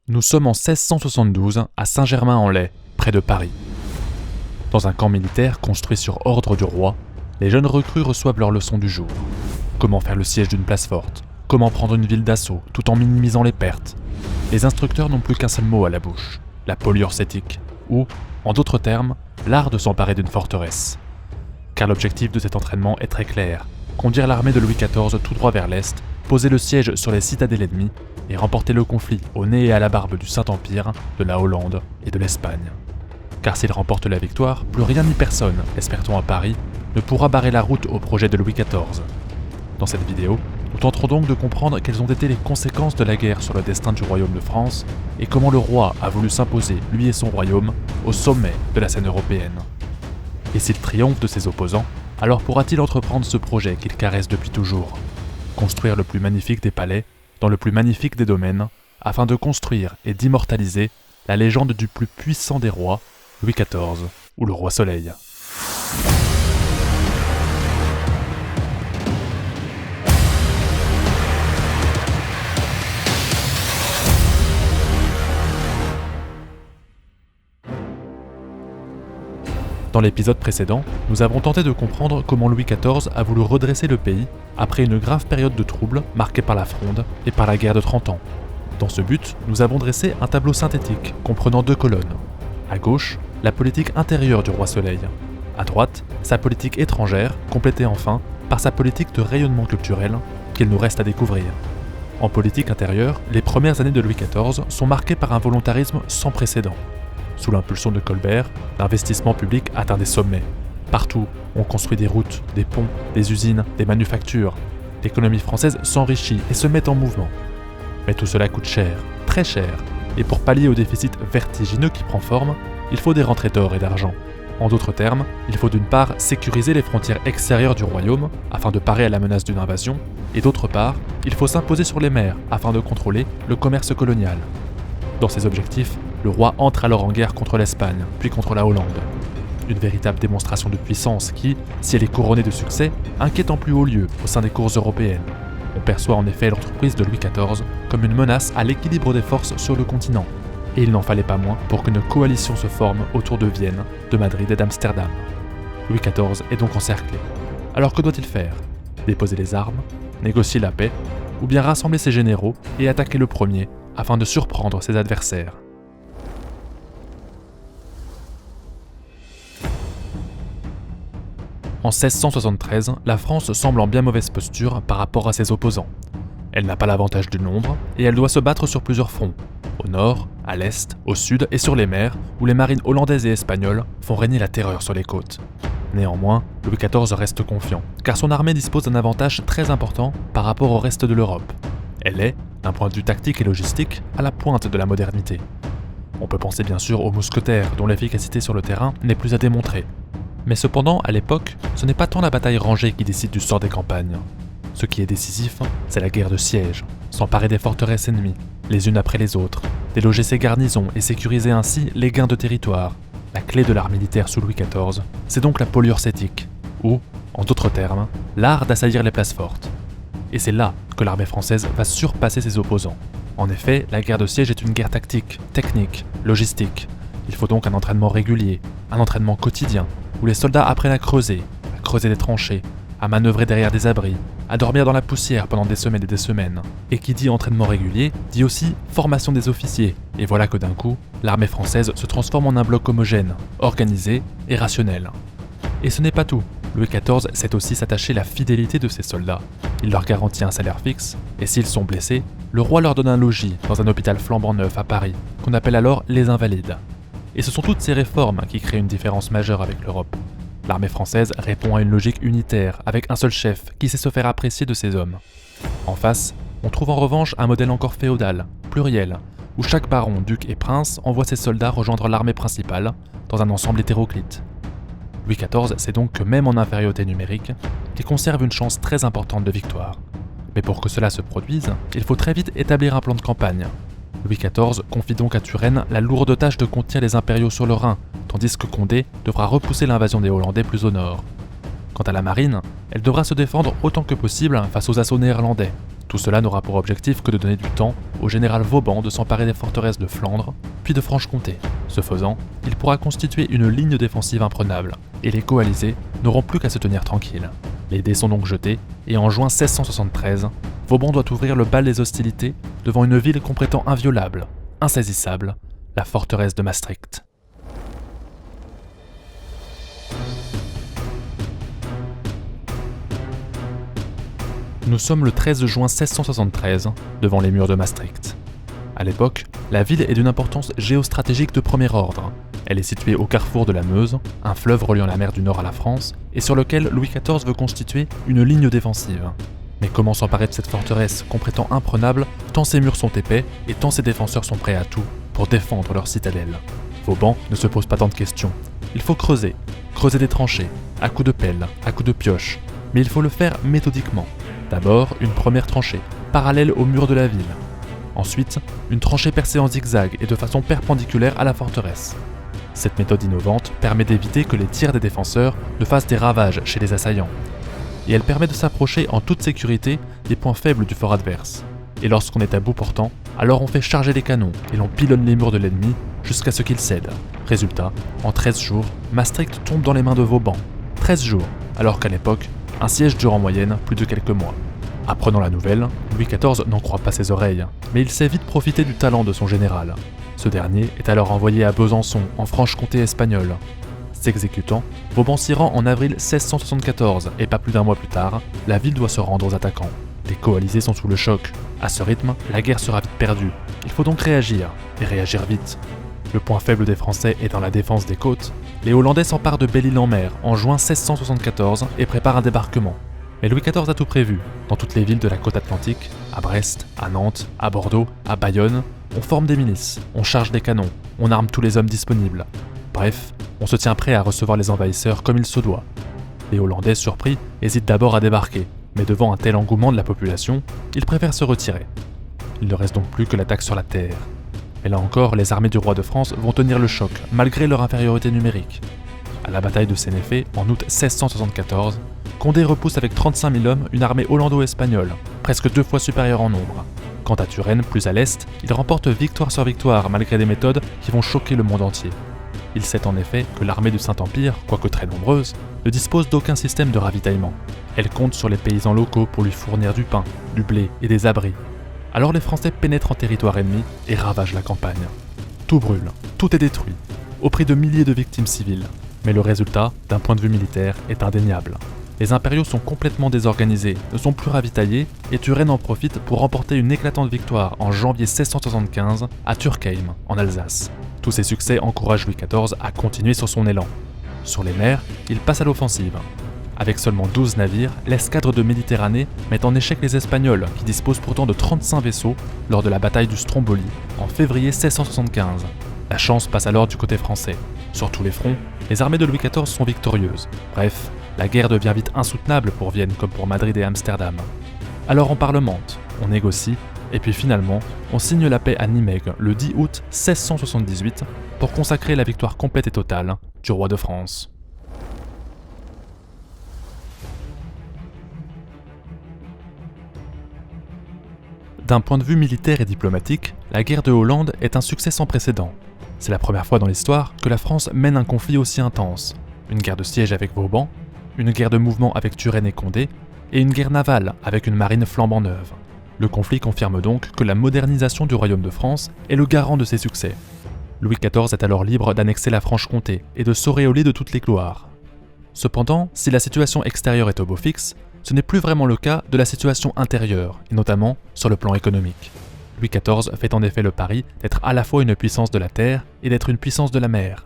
Nous sommes en 1672 à Saint-Germain-en-Laye, près de Paris. Dans un camp militaire construit sur ordre du roi, les jeunes recrues reçoivent leur leçon du jour. Comment faire le siège d'une place forte, comment prendre une ville d'assaut tout en minimisant les pertes. Les instructeurs n'ont plus qu'un seul mot à la bouche, la polyurcétique, ou, en d'autres termes, l'art de s'emparer d'une forteresse. Car l'objectif de cet entraînement est très clair, conduire l'armée de Louis XIV tout droit vers l'est, poser le siège sur les citadelles ennemies et remporter le conflit au nez et à la barbe du Saint-Empire, de la Hollande et de l'Espagne. Car s'ils remportent la victoire, plus rien ni personne, espère-t-on à Paris, ne pourra barrer la route au projet de Louis XIV. Dans cette vidéo, nous tenterons donc de comprendre quelles ont été les conséquences de la guerre sur le destin du royaume de France et comment le roi a voulu s'imposer, lui et son royaume, au sommet de la scène européenne. Et s'il triomphe de ses opposants, alors pourra-t-il entreprendre ce projet qu'il caresse depuis toujours ? Construire le plus magnifique des palais, dans le plus magnifique des domaines, afin de construire et d'immortaliser la légende du plus puissant des rois, Louis XIV, ou le roi Soleil. Dans l'épisode précédent, nous avons tenté de comprendre comment Louis XIV a voulu redresser le pays après une grave période de troubles marquée par la Fronde et par la guerre de 30 ans. Dans ce but, nous avons dressé un tableau synthétique comprenant deux colonnes. À gauche, la politique intérieure du roi Soleil. À droite, sa politique étrangère, complétée enfin par sa politique de rayonnement culturel qu'il nous reste à découvrir. En politique intérieure, les premières années de Louis XIV sont marquées par un volontarisme sans précédent. Sous l'impulsion de Colbert, l'investissement public atteint des sommets. Partout, on construit des routes, des ponts, des usines, des manufactures. L'économie française s'enrichit et se met en mouvement. Mais tout cela coûte cher, très cher, et pour pallier au déficit vertigineux qui prend forme, il faut des rentrées d'or et d'argent. En d'autres termes, il faut d'une part sécuriser les frontières extérieures du royaume afin de parer à la menace d'une invasion, et d'autre part, il faut s'imposer sur les mers afin de contrôler le commerce colonial. Dans ces objectifs, le roi entre alors en guerre contre l'Espagne, puis contre la Hollande. Une véritable démonstration de puissance qui, si elle est couronnée de succès, inquiète en plus haut lieu au sein des cours européennes. On perçoit en effet l'entreprise de Louis XIV comme une menace à l'équilibre des forces sur le continent. Et il n'en fallait pas moins pour qu'une coalition se forme autour de Vienne, de Madrid et d'Amsterdam. Louis XIV est donc encerclé. Alors que doit-il faire ? Déposer les armes, négocier la paix, ou bien rassembler ses généraux et attaquer le premier afin de surprendre ses adversaires ? En 1673, la France semble en bien mauvaise posture par rapport à ses opposants. Elle n'a pas l'avantage du nombre et elle doit se battre sur plusieurs fronts, au nord, à l'est, au sud et sur les mers, où les marines hollandaises et espagnoles font régner la terreur sur les côtes. Néanmoins, Louis XIV reste confiant, car son armée dispose d'un avantage très important par rapport au reste de l'Europe. Elle est, d'un point de vue tactique et logistique, à la pointe de la modernité. On peut penser bien sûr aux mousquetaires, dont l'efficacité sur le terrain n'est plus à démontrer. Mais cependant, à l'époque, ce n'est pas tant la bataille rangée qui décide du sort des campagnes. Ce qui est décisif, c'est la guerre de siège, s'emparer des forteresses ennemies, les unes après les autres, déloger ses garnisons et sécuriser ainsi les gains de territoire. La clé de l'art militaire sous Louis XIV, c'est donc la polyurcétique, ou, en d'autres termes, l'art d'assaillir les places fortes. Et c'est là que l'armée française va surpasser ses opposants. En effet, la guerre de siège est une guerre tactique, technique, logistique. Il faut donc un entraînement régulier, un entraînement quotidien, où les soldats apprennent à creuser des tranchées, à manœuvrer derrière des abris, à dormir dans la poussière pendant des semaines et des semaines. Et qui dit entraînement régulier, dit aussi formation des officiers. Et voilà que d'un coup, l'armée française se transforme en un bloc homogène, organisé et rationnel. Et ce n'est pas tout. Louis XIV sait aussi s'attacher la fidélité de ses soldats. Il leur garantit un salaire fixe, et s'ils sont blessés, le roi leur donne un logis dans un hôpital flambant neuf à Paris, qu'on appelle alors les Invalides. Et ce sont toutes ces réformes qui créent une différence majeure avec l'Europe. L'armée française répond à une logique unitaire, avec un seul chef qui sait se faire apprécier de ses hommes. En face, on trouve en revanche un modèle encore féodal, pluriel, où chaque baron, duc et prince envoie ses soldats rejoindre l'armée principale, dans un ensemble hétéroclite. Louis XIV sait donc que même en infériorité numérique, il conserve une chance très importante de victoire. Mais pour que cela se produise, il faut très vite établir un plan de campagne. Louis XIV confie donc à Turenne la lourde tâche de contenir les impériaux sur le Rhin, tandis que Condé devra repousser l'invasion des Hollandais plus au nord. Quant à la marine, elle devra se défendre autant que possible face aux assauts néerlandais, Tout cela n'aura pour objectif que de donner du temps au général Vauban de s'emparer des forteresses de Flandre, puis de Franche-Comté. Ce faisant, il pourra constituer une ligne défensive imprenable, et les coalisés n'auront plus qu'à se tenir tranquilles. Les dés sont donc jetés, et en juin 1673, Vauban doit ouvrir le bal des hostilités devant une ville qu'on prétend inviolable, insaisissable, la forteresse de Maastricht. Nous sommes le 13 juin 1673, devant les murs de Maastricht. À l'époque, la ville est d'une importance géostratégique de premier ordre. Elle est située au carrefour de la Meuse, un fleuve reliant la mer du Nord à la France, et sur lequel Louis XIV veut constituer une ligne défensive. Mais comment s'emparer de cette forteresse qu'on prétend imprenable, tant ses murs sont épais et tant ses défenseurs sont prêts à tout pour défendre leur citadelle? Vauban ne se pose pas tant de questions. Il faut creuser des tranchées, à coups de pelle, à coups de pioche, mais il faut le faire méthodiquement. D'abord, une première tranchée, parallèle au mur de la ville. Ensuite, une tranchée percée en zigzag et de façon perpendiculaire à la forteresse. Cette méthode innovante permet d'éviter que les tirs des défenseurs ne fassent des ravages chez les assaillants. Et elle permet de s'approcher en toute sécurité des points faibles du fort adverse. Et lorsqu'on est à bout portant, alors on fait charger les canons et l'on pilonne les murs de l'ennemi jusqu'à ce qu'il cède. Résultat, en 13 jours, Maastricht tombe dans les mains de Vauban. 13 jours, alors qu'à l'époque, un siège dure en moyenne plus de quelques mois. Apprenant la nouvelle, Louis XIV n'en croit pas ses oreilles, mais il sait vite profiter du talent de son général. Ce dernier est alors envoyé à Besançon, en Franche-Comté espagnole. S'exécutant, Vauban s'y rend en avril 1674, et pas plus d'un mois plus tard, la ville doit se rendre aux attaquants. Les coalisés sont sous le choc. À ce rythme, la guerre sera vite perdue. Il faut donc réagir, et réagir vite. Le point faible des Français est dans la défense des côtes. Les Hollandais s'emparent de Belle-Île-en-Mer en juin 1674 et préparent un débarquement. Mais Louis XIV a tout prévu. Dans toutes les villes de la côte atlantique, à Brest, à Nantes, à Bordeaux, à Bayonne, on forme des milices, on charge des canons, on arme tous les hommes disponibles. Bref, on se tient prêt à recevoir les envahisseurs comme il se doit. Les Hollandais, surpris, hésitent d'abord à débarquer, mais devant un tel engouement de la population, ils préfèrent se retirer. Il ne reste donc plus que l'attaque sur la terre. Mais là encore, les armées du roi de France vont tenir le choc, malgré leur infériorité numérique. À la bataille de Sénéfé, en août 1674, Condé repousse avec 35 000 hommes une armée hollando-espagnole, presque 2 fois supérieure en nombre. Quant à Turenne, plus à l'est, il remporte victoire sur victoire malgré des méthodes qui vont choquer le monde entier. Il sait en effet que l'armée du Saint-Empire, quoique très nombreuse, ne dispose d'aucun système de ravitaillement. Elle compte sur les paysans locaux pour lui fournir du pain, du blé et des abris. Alors les Français pénètrent en territoire ennemi et ravagent la campagne. Tout brûle, tout est détruit, au prix de milliers de victimes civiles. Mais le résultat, d'un point de vue militaire, est indéniable. Les impériaux sont complètement désorganisés, ne sont plus ravitaillés, et Turenne en profite pour remporter une éclatante victoire en janvier 1675 à Turckheim, en Alsace. Tous ces succès encouragent Louis XIV à continuer sur son élan. Sur les mers, il passe à l'offensive. Avec seulement 12 navires, l'escadre de Méditerranée met en échec les Espagnols, qui disposent pourtant de 35 vaisseaux, lors de la bataille du Stromboli, en février 1675. La chance passe alors du côté français. Sur tous les fronts, les armées de Louis XIV sont victorieuses. Bref, la guerre devient vite insoutenable pour Vienne comme pour Madrid et Amsterdam. Alors on parlemente, on négocie, et puis finalement, on signe la paix à Nimègue le 10 août 1678 pour consacrer la victoire complète et totale du roi de France. D'un point de vue militaire et diplomatique, la guerre de Hollande est un succès sans précédent. C'est la première fois dans l'histoire que la France mène un conflit aussi intense. Une guerre de siège avec Vauban, une guerre de mouvement avec Turenne et Condé, et une guerre navale avec une marine flambant neuve. Le conflit confirme donc que la modernisation du royaume de France est le garant de ses succès. Louis XIV est alors libre d'annexer la Franche-Comté et de s'auréoler de toutes les gloires. Cependant, si la situation extérieure est au beau fixe, ce n'est plus vraiment le cas de la situation intérieure, et notamment sur le plan économique. Louis XIV fait en effet le pari d'être à la fois une puissance de la terre et d'être une puissance de la mer.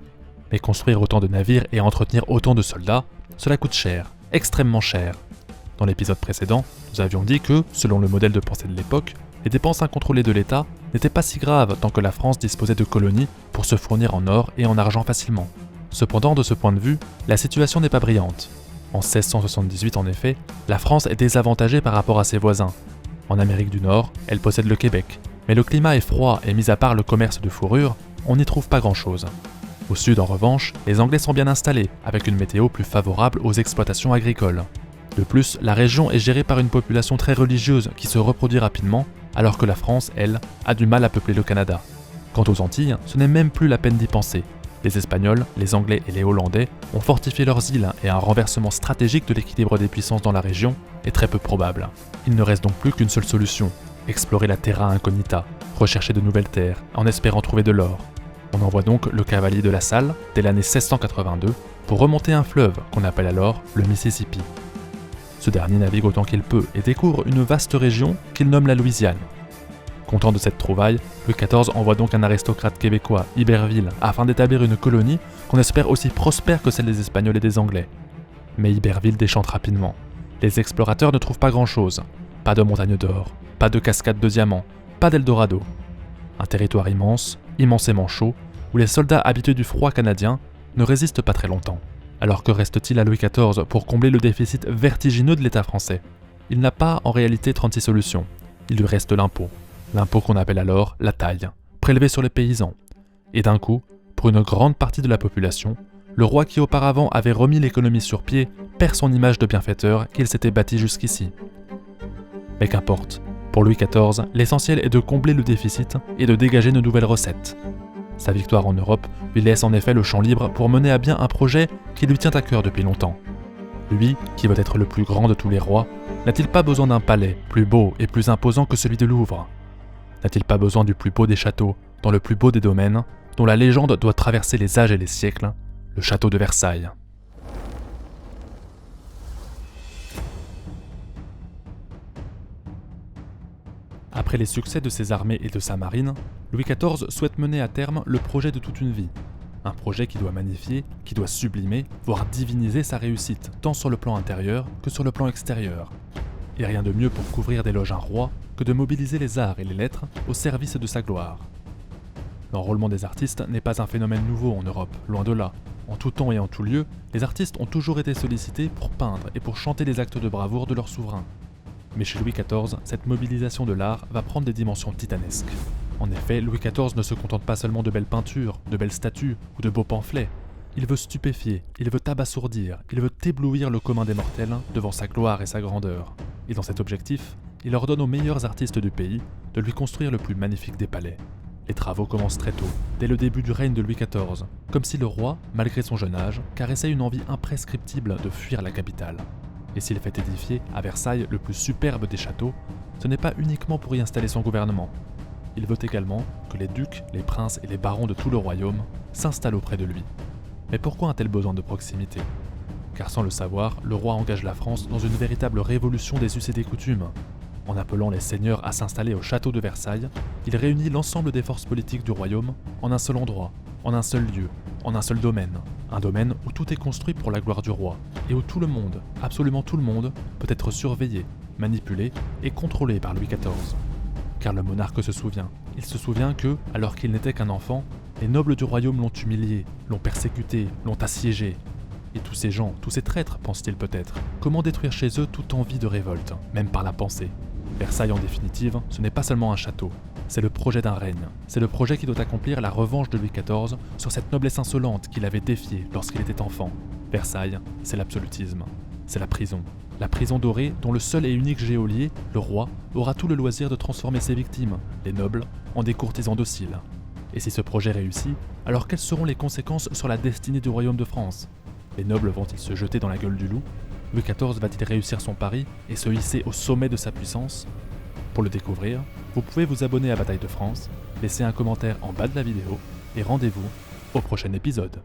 Mais construire autant de navires et entretenir autant de soldats, cela coûte cher, extrêmement cher. Dans l'épisode précédent, nous avions dit que, selon le modèle de pensée de l'époque, les dépenses incontrôlées de l'État n'étaient pas si graves tant que la France disposait de colonies pour se fournir en or et en argent facilement. Cependant, de ce point de vue, la situation n'est pas brillante. En 1678 en effet, la France est désavantagée par rapport à ses voisins. En Amérique du Nord, elle possède le Québec, mais le climat est froid et mis à part le commerce de fourrure, on n'y trouve pas grand-chose. Au sud en revanche, les Anglais sont bien installés, avec une météo plus favorable aux exploitations agricoles. De plus, la région est gérée par une population très religieuse qui se reproduit rapidement, alors que la France, elle, a du mal à peupler le Canada. Quant aux Antilles, ce n'est même plus la peine d'y penser. Les Espagnols, les Anglais et les Hollandais ont fortifié leurs îles et un renversement stratégique de l'équilibre des puissances dans la région est très peu probable. Il ne reste donc plus qu'une seule solution, explorer la terra incognita, rechercher de nouvelles terres en espérant trouver de l'or. On envoie donc le cavalier de La Salle, dès l'année 1682, pour remonter un fleuve qu'on appelle alors le Mississippi. Ce dernier navigue autant qu'il peut et découvre une vaste région qu'il nomme la Louisiane. Content de cette trouvaille, Louis XIV envoie donc un aristocrate québécois, Iberville, afin d'établir une colonie qu'on espère aussi prospère que celle des Espagnols et des Anglais. Mais Iberville déchante rapidement. Les explorateurs ne trouvent pas grand-chose. Pas de montagnes d'or, pas de cascades de diamants, pas d'Eldorado. Un territoire immense, immensément chaud, où les soldats habitués du froid canadien ne résistent pas très longtemps. Alors que reste-t-il à Louis XIV pour combler le déficit vertigineux de l'État français? Il n'a pas en réalité 36 solutions. Il lui reste l'impôt. L'impôt qu'on appelle alors la taille, prélevé sur les paysans. Et d'un coup, pour une grande partie de la population, le roi qui auparavant avait remis l'économie sur pied perd son image de bienfaiteur qu'il s'était bâti jusqu'ici. Mais qu'importe, pour Louis XIV, l'essentiel est de combler le déficit et de dégager de nouvelles recettes. Sa victoire en Europe lui laisse en effet le champ libre pour mener à bien un projet qui lui tient à cœur depuis longtemps. Lui, qui veut être le plus grand de tous les rois, n'a-t-il pas besoin d'un palais plus beau et plus imposant que celui de Louvre? N'a-t-il pas besoin du plus beau des châteaux, dans le plus beau des domaines, dont la légende doit traverser les âges et les siècles, le château de Versailles? Après les succès de ses armées et de sa marine, Louis XIV souhaite mener à terme le projet de toute une vie. Un projet qui doit magnifier, qui doit sublimer, voire diviniser sa réussite, tant sur le plan intérieur que sur le plan extérieur. Et rien de mieux pour couvrir d'éloges un roi que de mobiliser les arts et les lettres au service de sa gloire. L'enrôlement des artistes n'est pas un phénomène nouveau en Europe, loin de là. En tout temps et en tout lieu, les artistes ont toujours été sollicités pour peindre et pour chanter les actes de bravoure de leur souverain. Mais chez Louis XIV, cette mobilisation de l'art va prendre des dimensions titanesques. En effet, Louis XIV ne se contente pas seulement de belles peintures, de belles statues ou de beaux pamphlets. Il veut stupéfier, il veut abasourdir, il veut éblouir le commun des mortels devant sa gloire et sa grandeur. Et dans cet objectif, il ordonne aux meilleurs artistes du pays de lui construire le plus magnifique des palais. Les travaux commencent très tôt, dès le début du règne de Louis XIV, comme si le roi, malgré son jeune âge, caressait une envie imprescriptible de fuir la capitale. Et s'il fait édifier à Versailles le plus superbe des châteaux, ce n'est pas uniquement pour y installer son gouvernement. Il veut également que les ducs, les princes et les barons de tout le royaume s'installent auprès de lui. Mais pourquoi a-t-elle besoin de proximité? Car sans le savoir, le roi engage la France dans une véritable révolution des us et des coutumes. En appelant les seigneurs à s'installer au château de Versailles, il réunit l'ensemble des forces politiques du royaume en un seul endroit, en un seul lieu, en un seul domaine. Un domaine où tout est construit pour la gloire du roi, et où tout le monde, absolument tout le monde, peut être surveillé, manipulé et contrôlé par Louis XIV. Car le monarque se souvient. Il se souvient que, alors qu'il n'était qu'un enfant, les nobles du royaume l'ont humilié, l'ont persécuté, l'ont assiégé. Et tous ces gens, tous ces traîtres, pense-t-il peut-être, comment détruire chez eux toute envie de révolte, même par la pensée? Versailles en définitive, ce n'est pas seulement un château, c'est le projet d'un règne. C'est le projet qui doit accomplir la revanche de Louis XIV sur cette noblesse insolente qu'il avait défiée lorsqu'il était enfant. Versailles, c'est l'absolutisme, c'est la prison dorée dont le seul et unique geôlier, le roi, aura tout le loisir de transformer ses victimes, les nobles, en des courtisans dociles. Et si ce projet réussit, alors quelles seront les conséquences sur la destinée du royaume de France? Les nobles vont-ils se jeter dans la gueule du loup? Louis XIV va-t-il réussir son pari et se hisser au sommet de sa puissance? Pour le découvrir, vous pouvez vous abonner à Bataille de France, laisser un commentaire en bas de la vidéo et rendez-vous au prochain épisode.